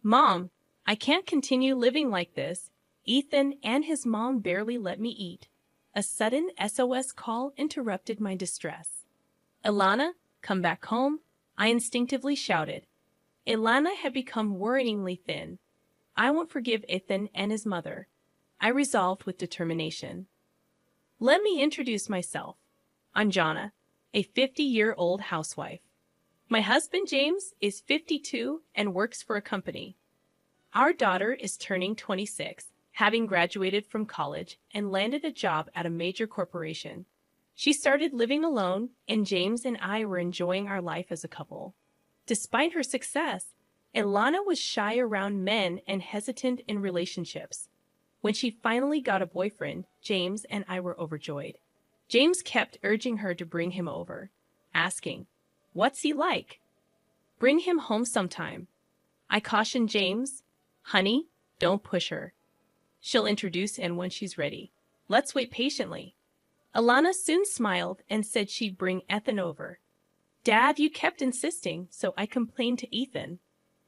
Mom, I can't continue living like this. Ethan and his mom barely let me eat. A sudden SOS call interrupted my distress. Ilana, come back home, I instinctively shouted. Ilana had become worryingly thin. I won't forgive Ethan and his mother, I resolved with determination. Let me introduce myself. I'm Jonna, a 50-year-old housewife. My husband James is 52 and works for a company. Our daughter is turning 26, having graduated from college and landed a job at a major corporation. She started living alone, and James and I were enjoying our life as a couple. Despite her success, Ilana was shy around men and hesitant in relationships. When she finally got a boyfriend, James and I were overjoyed. James kept urging her to bring him over, asking, "What's he like? Bring him home sometime." I cautioned James, "Honey, don't push her. She'll introduce him when she's ready. Let's wait patiently." Ilana soon smiled and said she'd bring Ethan over. "Dad, you kept insisting, so I complained to Ethan.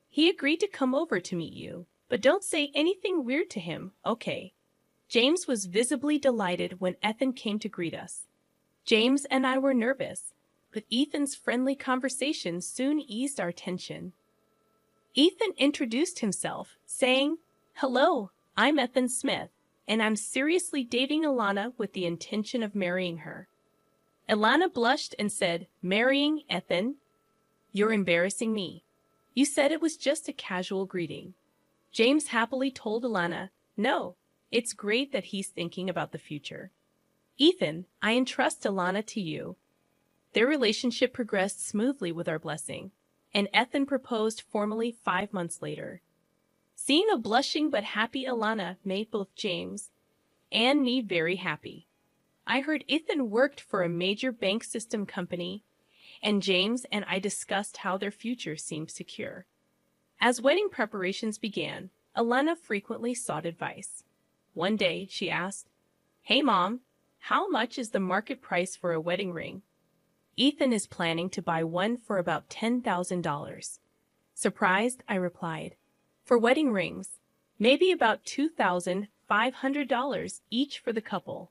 He agreed to come over to meet you, but don't say anything weird to him, okay?" James was visibly delighted when Ethan came to greet us. James and I were nervous, but Ethan's friendly conversation soon eased our tension. Ethan introduced himself, saying, "Hello, I'm Ethan Smith, and I'm seriously dating Ilana with the intention of marrying her." Ilana blushed and said, "Marrying Ethan? You're embarrassing me. You said it was just a casual greeting." James happily told Ilana, "No, it's great that he's thinking about the future. Ethan, I entrust Ilana to you." Their relationship progressed smoothly with our blessing, and Ethan proposed formally 5 months later. Seeing a blushing but happy Ilana made both James and me very happy. I heard Ethan worked for a major bank system company, and James and I discussed how their future seemed secure. As wedding preparations began, Ilana frequently sought advice. One day, she asked, "Hey, Mom, how much is the market price for a wedding ring?" "Ethan is planning to buy one for about $10,000. Surprised, I replied. "For wedding rings, maybe about $2,500 each for the couple.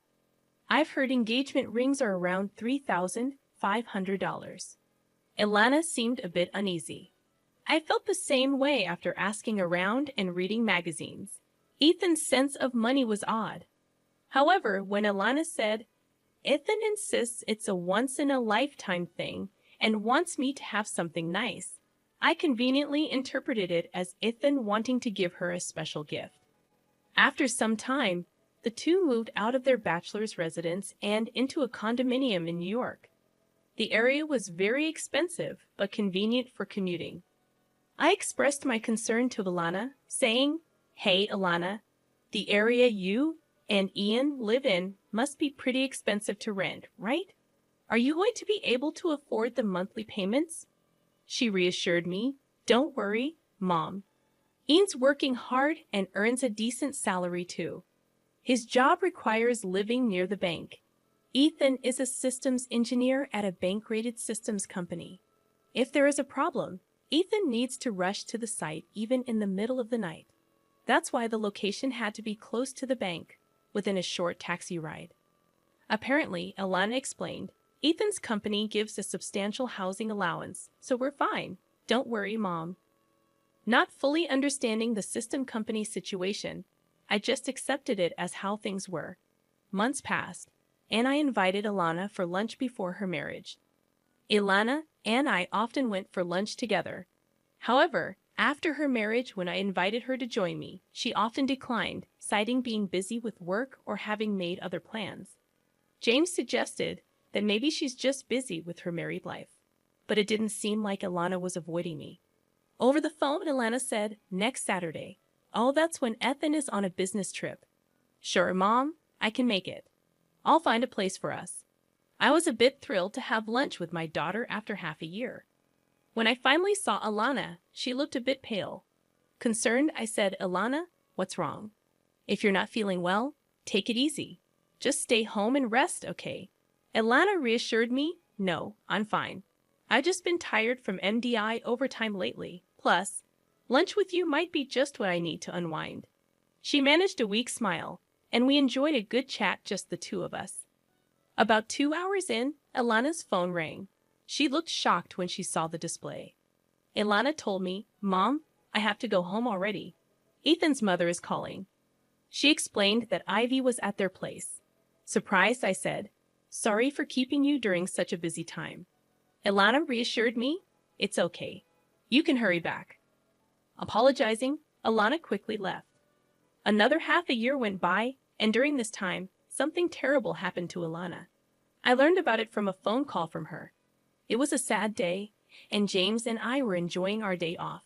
I've heard engagement rings are around $3,500. Ilana seemed a bit uneasy. I felt the same way after asking around and reading magazines. Ethan's sense of money was odd. However, when Ilana said, "Ethan insists it's a once-in-a-lifetime thing and wants me to have something nice," I conveniently interpreted it as Ethan wanting to give her a special gift. After some time, the two moved out of their bachelor's residence and into a condominium in New York. The area was very expensive but convenient for commuting. I expressed my concern to Ilana, saying, "Hey, Ilana, the area you and Ian live in must be pretty expensive to rent, right? Are you going to be able to afford the monthly payments?" She reassured me, "Don't worry, Mom. Ian's working hard and earns a decent salary too. His job requires living near the bank. Ethan is a systems engineer at a bank-rated systems company. If there is a problem, Ethan needs to rush to the site even in the middle of the night. That's why the location had to be close to the bank, within a short taxi ride." Apparently, Ilana explained, "Ethan's company gives a substantial housing allowance, so we're fine. Don't worry, Mom." Not fully understanding the system company's situation, I just accepted it as how things were. Months passed, and I invited Ilana for lunch before her marriage. Ilana and I often went for lunch together. However, after her marriage, when I invited her to join me, she often declined, citing being busy with work or having made other plans. James suggested that maybe she's just busy with her married life, but it didn't seem like Ilana was avoiding me. Over the phone, Ilana said, "Next Saturday." "Oh, that's when Ethan is on a business trip." "Sure, Mom, I can make it. I'll find a place for us." I was a bit thrilled to have lunch with my daughter after half a year. When I finally saw Ilana, she looked a bit pale. Concerned, I said, "Ilana, what's wrong? If you're not feeling well, take it easy. Just stay home and rest, okay?" Ilana reassured me, "No, I'm fine. I've just been tired from MDI overtime lately. Plus, Lunch with you might be just what I need to unwind. She managed a weak smile, and we enjoyed a good chat, just the two of us. About 2 hours in, Ilana's phone rang. She looked shocked when she saw the display. Ilana told me, "Mom, I have to go home already. Ethan's mother is calling." She explained that Ivy was at their place. Surprised, I said, "Sorry for keeping you during such a busy time." Ilana reassured me, "It's okay. You can hurry back." Apologizing, Ilana quickly left. Another half a year went by, and during this time, something terrible happened to Ilana. I learned about it from a phone call from her. It was a sad day, and James and I were enjoying our day off.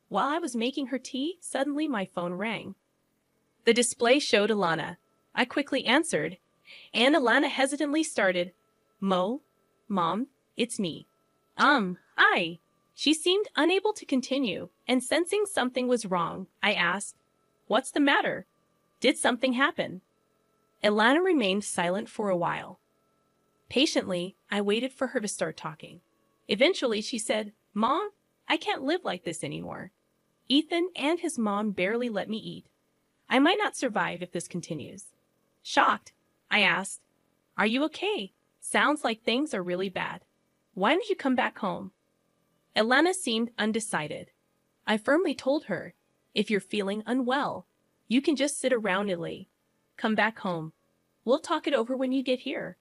While I was making her tea, suddenly my phone rang. The display showed Ilana. I quickly answered, and Ilana hesitantly started, Mom, it's me." I. She seemed unable to continue, and sensing something was wrong, I asked, "What's the matter? Did something happen?" Ilana remained silent for a while. Patiently, I waited for her to start talking. Eventually, she said, "Mom, I can't live like this anymore. Ethan and his mom barely let me eat. I might not survive if this continues." Shocked, I asked, "Are you okay? Sounds like things are really bad. Why don't you come back home?" Ilana seemed undecided. I firmly told her, "If you're feeling unwell, you can just sit around Illy. Come back home. We'll talk it over when you get here."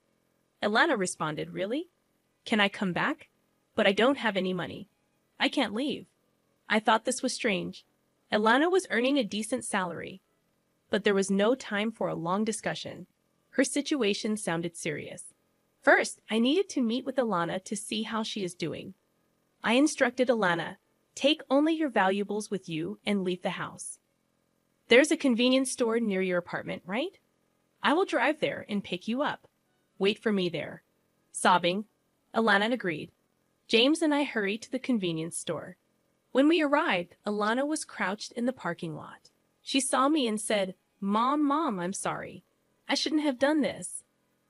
Ilana responded, "Really? Can I come back? But I don't have any money. I can't leave." I thought this was strange. Ilana was earning a decent salary. But there was no time for a long discussion. Her situation sounded serious. First, I needed to meet with Ilana to see how she is doing. I instructed Ilana, "Take only your valuables with you and leave the house. There's a convenience store near your apartment, right? I will drive there and pick you up. Wait for me there." Sobbing, Ilana agreed. James and I hurried to the convenience store. When we arrived, Ilana was crouched in the parking lot. She saw me and said, Mom, I'm sorry. I shouldn't have done this."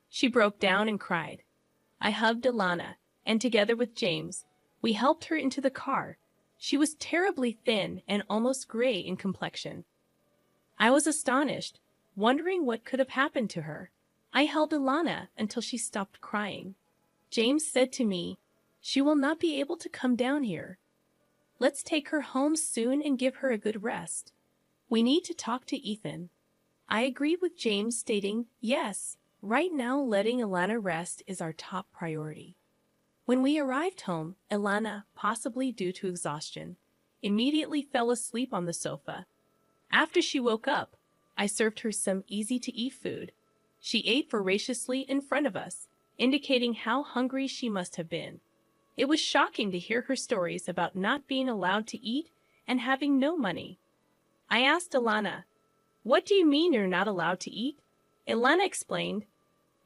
She broke down and cried. I hugged Ilana, and together with James, we helped her into the car. She was terribly thin and almost gray in complexion. I was astonished, wondering what could have happened to her. I held Ilana until she stopped crying. James said to me, "She will not be able to come down here. Let's take her home soon and give her a good rest. We need to talk to Ethan." I agreed with James, stating, "Yes, right now letting Ilana rest is our top priority." When we arrived home, Ilana, possibly due to exhaustion, immediately fell asleep on the sofa. After she woke up, I served her some easy-to-eat food. She ate voraciously in front of us, indicating how hungry she must have been. It was shocking to hear her stories about not being allowed to eat and having no money. I asked Ilana, "What do you mean you're not allowed to eat?" Ilana explained,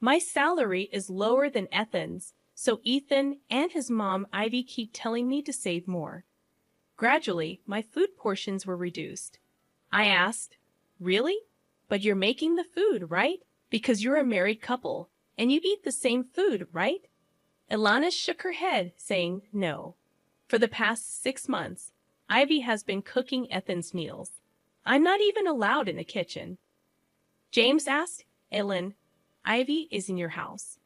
"My salary is lower than Ethan's, so Ethan and his mom Ivy keep telling me to save more." Gradually, my food portions were reduced. I asked, "Really? But you're making the food, right? Because you're a married couple, and you eat the same food, right?" Ilana shook her head, saying, "No. For the past 6 months, Ivy has been cooking Ethan's meals. I'm not even allowed in the kitchen." James asked, "Ellen, Ivy is in your house.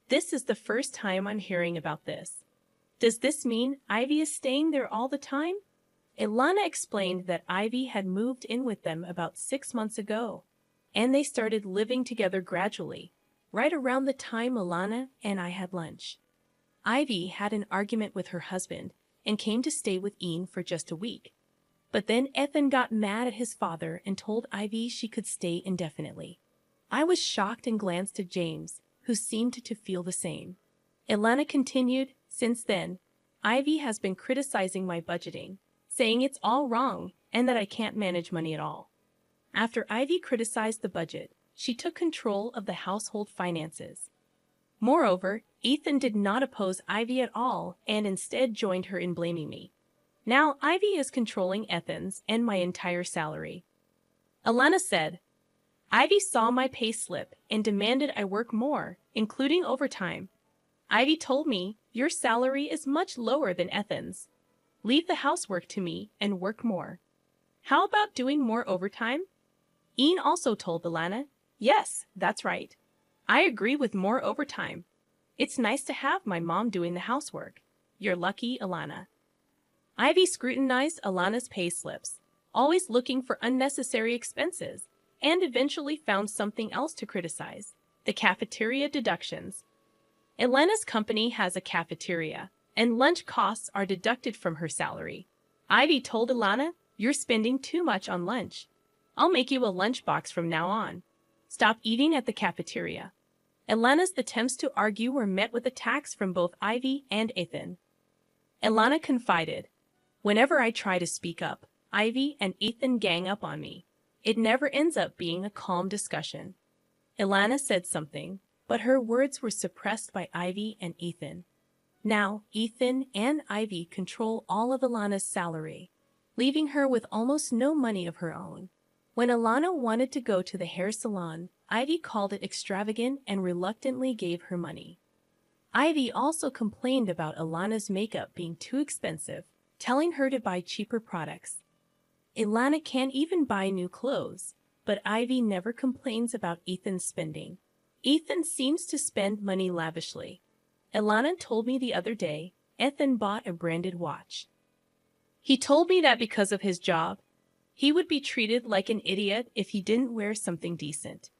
This is the first time I'm hearing about this. Does this mean Ivy is staying there all the time?" Ilana explained that Ivy had moved in with them about 6 months ago, and they started living together gradually, right around the time Ilana and I had lunch. Ivy had an argument with her husband and came to stay with Ian for just a week. But then Ethan got mad at his father and told Ivy she could stay indefinitely. I was shocked and glanced at James, who seemed to feel the same. Ilana continued, "Since then, Ivy has been criticizing my budgeting, saying it's all wrong and that I can't manage money at all." After Ivy criticized the budget, she took control of the household finances. Moreover, Ethan did not oppose Ivy at all and instead joined her in blaming me. Now Ivy is controlling Ethan's and my entire salary. Ilana said, "Ivy saw my pay slip and demanded I work more, including overtime. Ivy told me, your salary is much lower than Ethan's. Leave the housework to me and work more. How about doing more overtime? Ian also told Alana, yes, that's right. I agree with more overtime. It's nice to have my mom doing the housework. You're lucky, Alana. Ivy scrutinized Alana's pay slips, always looking for unnecessary expenses, and eventually found something else to criticize: the cafeteria deductions. Elena's company has a cafeteria, and lunch costs are deducted from her salary. Ivy told Alana, you're spending too much on lunch. I'll make you a lunchbox from now on. Stop eating at the cafeteria. Alana's attempts to argue were met with attacks from both Ivy and Ethan. Alana confided, whenever I try to speak up, Ivy and Ethan gang up on me. It never ends up being a calm discussion. Alana said something, but her words were suppressed by Ivy and Ethan. Now, Ethan and Ivy control all of Alana's salary, leaving her with almost no money of her own. When Alana wanted to go to the hair salon, Ivy called it extravagant and reluctantly gave her money. Ivy also complained about Alana's makeup being too expensive, telling her to buy cheaper products. Alana can't even buy new clothes, but Ivy never complains about Ethan's spending. Ethan seems to spend money lavishly. Alana told me the other day, Ethan bought a branded watch. He told me that because of his job, he would be treated like an idiot if he didn't wear something decent.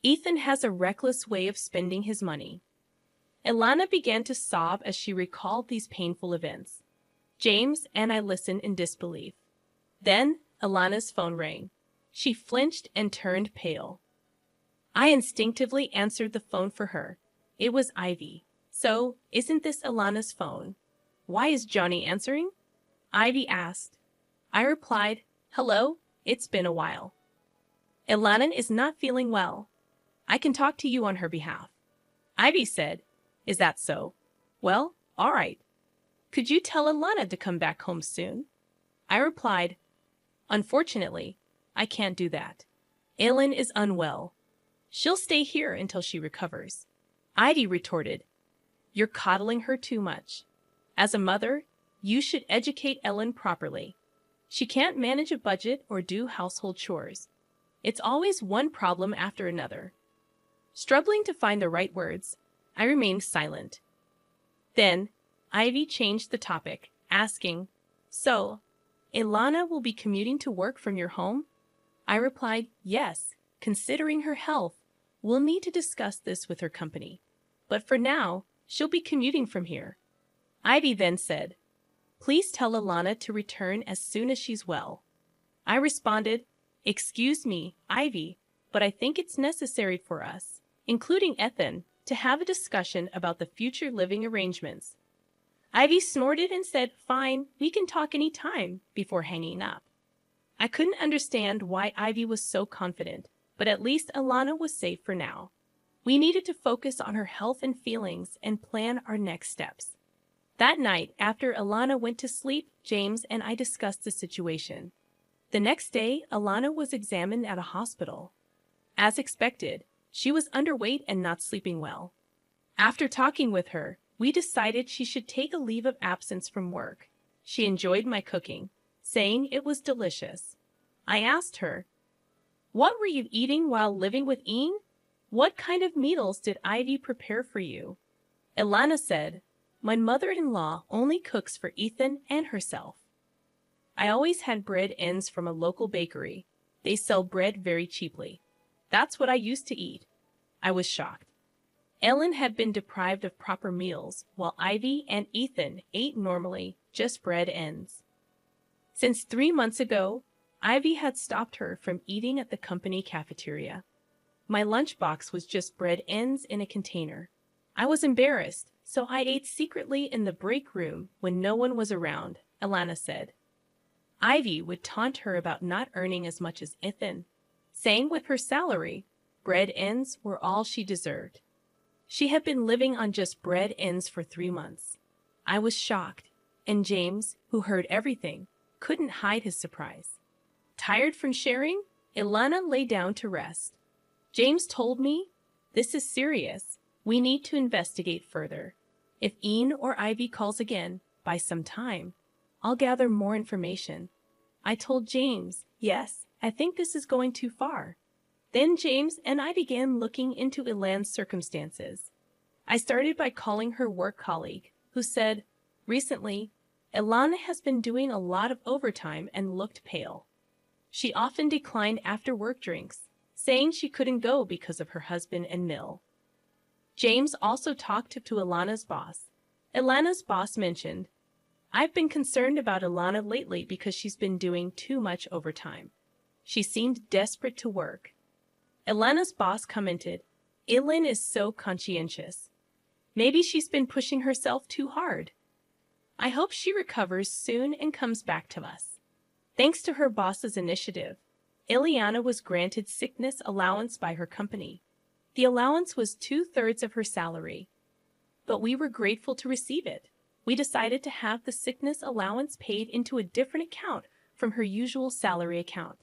Ethan has a reckless way of spending his money. Alana began to sob as she recalled these painful events. James and I listened in disbelief. Then, Alana's phone rang. She flinched and turned pale. I instinctively answered the phone for her. It was Ivy. So, isn't this Alana's phone? Why is Johnny answering? Ivy asked. I replied, hello, it's been a while. Alana is not feeling well. I can talk to you on her behalf. Ivy said, is that so? Well, all right. Could you tell Alana to come back home soon? I replied, unfortunately, I can't do that. Ellen is unwell. She'll stay here until she recovers. Ivy retorted, you're coddling her too much. As a mother, you should educate Ellen properly. She can't manage a budget or do household chores. It's always one problem after another. Struggling to find the right words, I remained silent. Then, Ivy changed the topic, asking, so, Alana will be commuting to work from your home? I replied, yes, considering her health, we'll need to discuss this with her company. But for now, she'll be commuting from here. Ivy then said, please tell Alana to return as soon as she's well. I responded, excuse me, Ivy, but I think it's necessary for us, including Ethan, to have a discussion about the future living arrangements. Ivy snorted and said, fine, we can talk any time, before hanging up. I couldn't understand why Ivy was so confident, but at least Alana was safe for now. We needed to focus on her health and feelings and plan our next steps. That night, after Alana went to sleep, James and I discussed the situation. The next day, Alana was examined at a hospital. As expected, she was underweight and not sleeping well. After talking with her, we decided she should take a leave of absence from work. She enjoyed my cooking, saying it was delicious. I asked her, what were you eating while living with Ian? What kind of meals did Ivy prepare for you? Alana said, my mother-in-law only cooks for Ethan and herself. I always had bread ends from a local bakery. They sell bread very cheaply. That's what I used to eat. I was shocked. Ellen had been deprived of proper meals, while Ivy and Ethan ate normally, just bread ends. Since 3 months ago, Ivy had stopped her from eating at the company cafeteria. My lunchbox was just bread ends in a container. I was embarrassed, so I ate secretly in the break room when no one was around, Alana said. Ivy would taunt her about not earning as much as Ethan, saying with her salary, bread ends were all she deserved. She had been living on just bread ends for 3 months. I was shocked, and James, who heard everything, couldn't hide his surprise. Tired from sharing, Alana lay down to rest. James told me, this is serious. We need to investigate further. If Ian or Ivy calls again, buy some time. I'll gather more information. I told James, yes, I think this is going too far. Then James and I began looking into Ilan's circumstances. I started by calling her work colleague, who said, recently, Ilana has been doing a lot of overtime and looked pale. She often declined after-work drinks, saying she couldn't go because of her husband and mill. James also talked to Ilana's boss. Ilana's boss mentioned, I've been concerned about Ilana lately because she's been doing too much overtime. She seemed desperate to work. Ilana's boss commented, Ilan is so conscientious. Maybe she's been pushing herself too hard. I hope she recovers soon and comes back to us. Thanks to her boss's initiative, Ileana was granted sickness allowance by her company. The allowance was 2/3 of her salary, but we were grateful to receive it. We decided to have the sickness allowance paid into a different account from her usual salary account.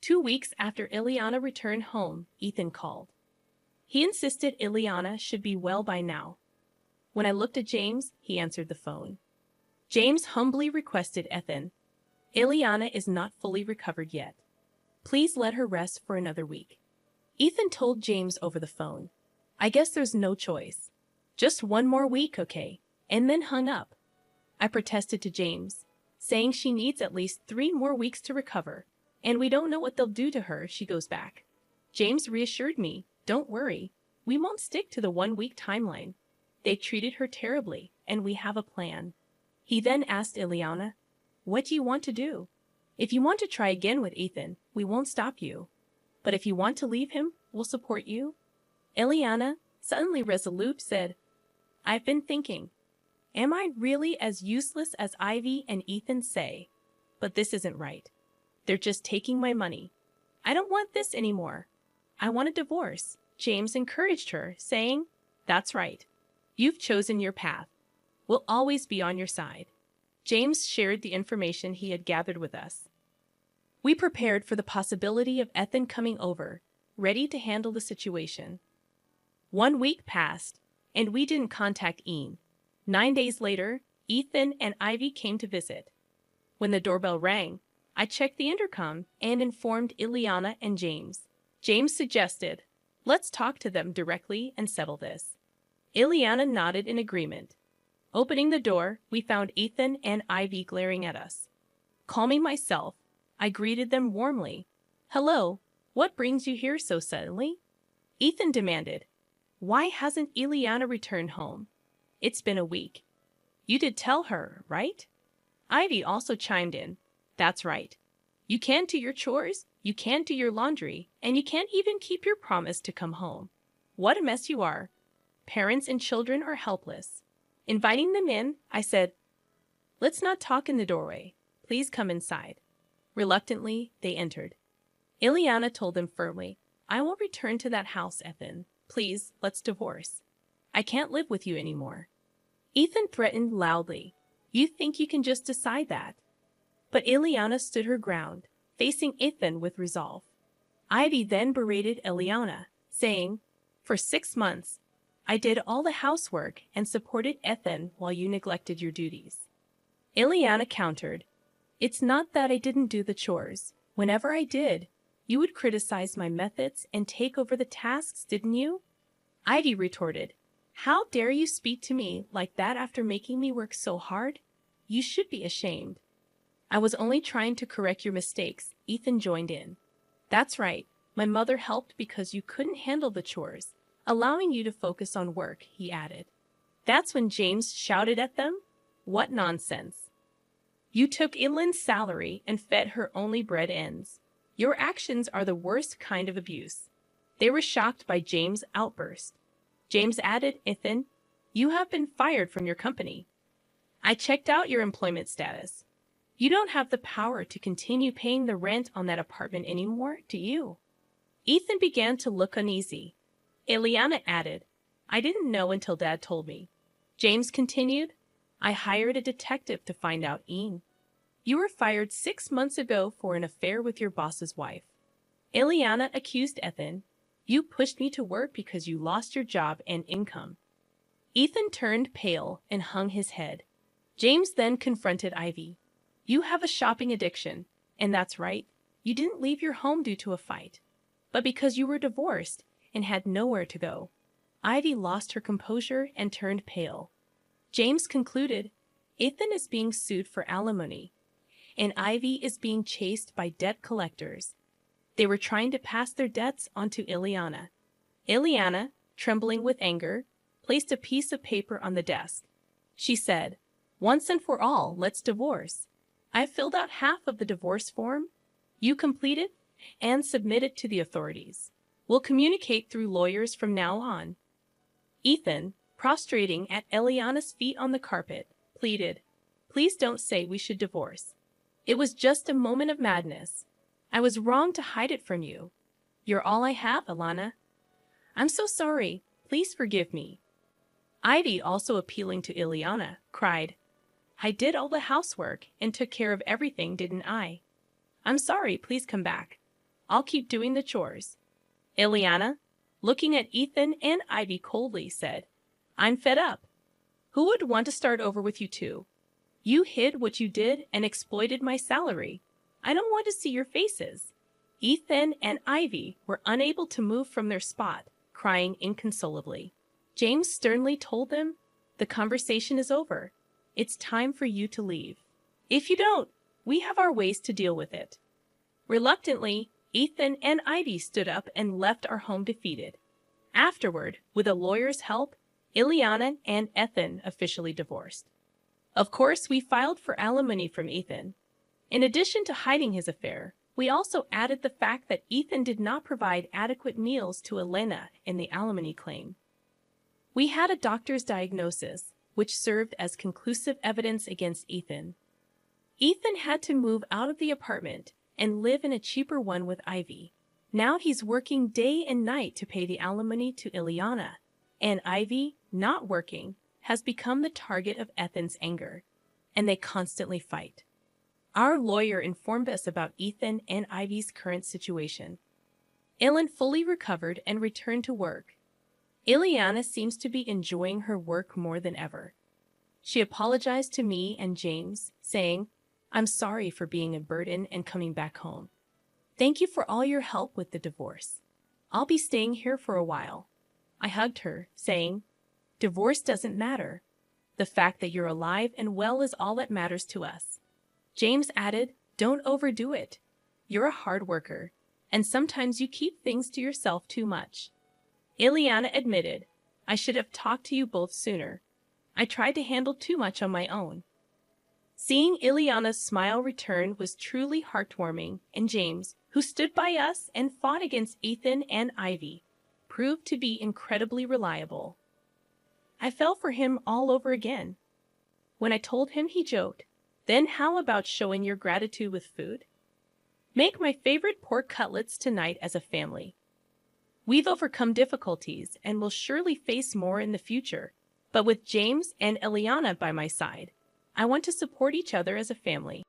2 weeks after Ileana returned home, Ethan called. He insisted Ileana should be well by now. When I looked at James, he answered the phone. James humbly requested Ethan, Ileana is not fully recovered yet. Please let her rest for another week. Ethan told James over the phone, I guess there's no choice. Just 1 more week, okay? And then hung up. I protested to James, saying she needs at least 3 more weeks to recover, and we don't know what they'll do to her if she goes back. James reassured me, don't worry, we won't stick to the 1-week timeline. They treated her terribly, and we have a plan. He then asked Ileana, what do you want to do? If you want to try again with Ethan, we won't stop you. But if you want to leave him, we'll support you. Ileana, suddenly resolute, said, I've been thinking. Am I really as useless as Ivy and Ethan say? But this isn't right. They're just taking my money. I don't want this anymore. I want a divorce. James encouraged her, saying, That's right. You've chosen your path. We'll always be on your side. James shared the information he had gathered with us. We prepared for the possibility of Ethan coming over, ready to handle the situation. 1 week passed, and we didn't contact Ian. 9 days later, Ethan and Ivy came to visit. When the doorbell rang, I checked the intercom and informed Ileana and James. James suggested, let's talk to them directly and settle this. Ileana nodded in agreement. Opening the door, we found Ethan and Ivy glaring at us. Calming myself, I greeted them warmly. Hello, what brings you here so suddenly? Ethan demanded. Why hasn't Ileana returned home? It's been a week. You did tell her, right? Ivy also chimed in. That's right. You can't do your chores, you can't do your laundry, and you can't even keep your promise to come home. What a mess you are. Parents and children are helpless. Inviting them in, I said, let's not talk in the doorway. Please come inside. Reluctantly, they entered. Ileana told them firmly, I won't return to that house, Ethan. Please, let's divorce. I can't live with you anymore. Ethan threatened loudly. You think you can just decide that? But Ileana stood her ground, facing Ethan with resolve. Ivy then berated Ileana, saying, For 6 months, I did all the housework and supported Ethan while you neglected your duties. Ileana countered, It's not that I didn't do the chores. Whenever I did, you would criticize my methods and take over the tasks, didn't you? Ivy retorted, How dare you speak to me like that after making me work so hard? You should be ashamed. I was only trying to correct your mistakes, Ethan joined in. That's right, my mother helped because you couldn't handle the chores, allowing you to focus on work, he added. That's when James shouted at them, What nonsense. You took Ilan's salary and fed her only bread ends. Your actions are the worst kind of abuse. They were shocked by James' outburst. James added, Ethan, you have been fired from your company. I checked out your employment status. You don't have the power to continue paying the rent on that apartment anymore, do you? Ethan began to look uneasy. Ileana added, I didn't know until Dad told me. James continued, I hired a detective to find out Ian. You were fired 6 months ago for an affair with your boss's wife. Ileana accused Ethan, You pushed me to work because you lost your job and income. Ethan turned pale and hung his head. James then confronted Ivy. You have a shopping addiction, and that's right. You didn't leave your home due to a fight, but because you were divorced and had nowhere to go. Ivy lost her composure and turned pale. James concluded, Ethan is being sued for alimony, and Ivy is being chased by debt collectors. They were trying to pass their debts onto Ileana. Ileana, trembling with anger, placed a piece of paper on the desk. She said, Once and for all, let's divorce. I've filled out half of the divorce form. You complete it and submit it to the authorities. We'll communicate through lawyers from now on. Ethan, prostrating at Ileana's feet on the carpet, pleaded, Please don't say we should divorce. It was just a moment of madness. I was wrong to hide it from you. You're all I have, Ilana. I'm so sorry. Please forgive me. Ivy, also appealing to Ileana, cried, I did all the housework and took care of everything, didn't I? I'm sorry, please come back. I'll keep doing the chores. Ileana, looking at Ethan and Ivy coldly, said, I'm fed up. Who would want to start over with you two? You hid what you did and exploited my salary. I don't want to see your faces. Ethan and Ivy were unable to move from their spot, crying inconsolably. James sternly told them, The conversation is over. It's time for you to leave. If you don't, we have our ways to deal with it. Reluctantly, Ethan and Ivy stood up and left our home defeated. Afterward, with a lawyer's help, Ileana and Ethan officially divorced. Of course, we filed for alimony from Ethan. In addition to hiding his affair, we also added the fact that Ethan did not provide adequate meals to Elena in the alimony claim. We had a doctor's diagnosis, which served as conclusive evidence against Ethan. Ethan had to move out of the apartment and live in a cheaper one with Ivy. Now he's working day and night to pay the alimony to Ileana, and Ivy, not working, has become the target of Ethan's anger, and they constantly fight. Our lawyer informed us about Ethan and Ivy's current situation. Ilan fully recovered and returned to work. Ileana seems to be enjoying her work more than ever. She apologized to me and James, saying, I'm sorry for being a burden and coming back home. Thank you for all your help with the divorce. I'll be staying here for a while. I hugged her, saying, Divorce doesn't matter. The fact that you're alive and well is all that matters to us. James added, Don't overdo it. You're a hard worker, and sometimes you keep things to yourself too much. Ileana admitted, I should have talked to you both sooner. I tried to handle too much on my own. Seeing Ileana's smile return was truly heartwarming, and James, who stood by us and fought against Ethan and Ivy, proved to be incredibly reliable. I fell for him all over again. When I told him, he joked, Then how about showing your gratitude with food? Make my favorite pork cutlets tonight as a family. We've overcome difficulties and will surely face more in the future, but with James and Ileana by my side, I want to support each other as a family.